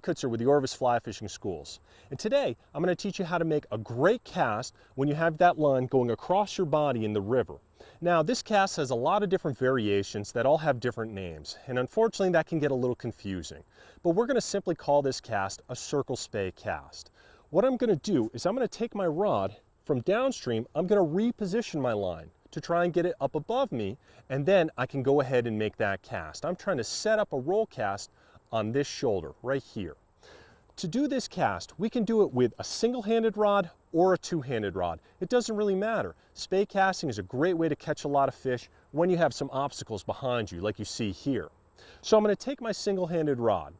Kutzer with the Orvis Fly Fishing Schools. And today, I'm going to teach you how to make a great cast when you have that line going across your body in the river. Now, this cast has a lot of different variations that all have different names, and unfortunately that can get a little confusing. But we're going to simply call this cast a circle spey cast. What I'm going to do is I'm going to take my rod from downstream, I'm going to reposition my line to try and get it up above me, and then I can go ahead and make that cast. I'm trying to set up a roll cast on this shoulder right here. To do this cast, we can do it with a single-handed rod or a two-handed rod. It doesn't really matter. Spey casting is a great way to catch a lot of fish when you have some obstacles behind you, like you see here. So I'm going to take my single-handed rod.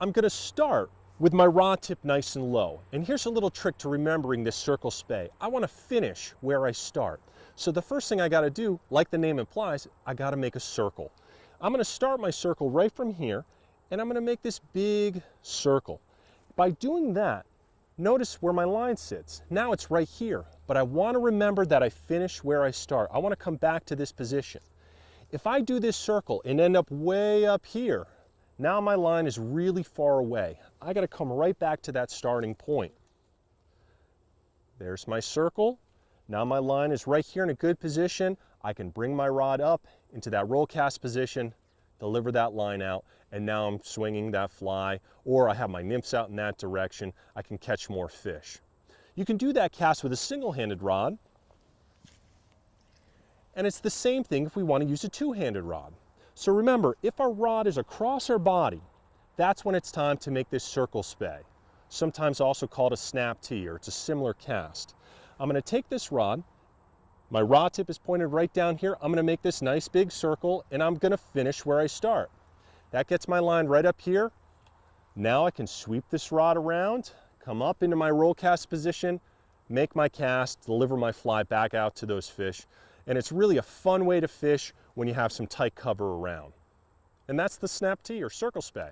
I'm going to start with my rod tip nice and low. And here's a little trick to remembering this circle spey. I want to finish where I start. So the first thing I got to do, like the name implies, I got to make a circle. I'm going to start my circle right from here, and I'm going to make this big circle. By doing that, notice where my line sits. Now it's right here, but I want to remember that I finish where I start. I want to come back to this position. If I do this circle and end up way up here, now my line is really far away. I got to come right back to that starting point. There's my circle. Now my line is right here in a good position. I can bring my rod up into that roll cast position, deliver that line out, and now I'm swinging that fly, or I have my nymphs out in that direction. I can catch more fish. You can do that cast with a single-handed rod, and it's the same thing if we want to use a two-handed rod. So remember, if our rod is across our body, that's when it's time to make this circle spey, sometimes also called a snap tee, or it's a similar cast. I'm going to take this rod, my rod tip is pointed right down here, I'm going to make this nice big circle, and I'm going to finish where I start. That gets my line right up here. Now I can sweep this rod around, come up into my roll cast position, make my cast, deliver my fly back out to those fish. And it's really a fun way to fish when you have some tight cover around. And that's the snap tee or circle spey.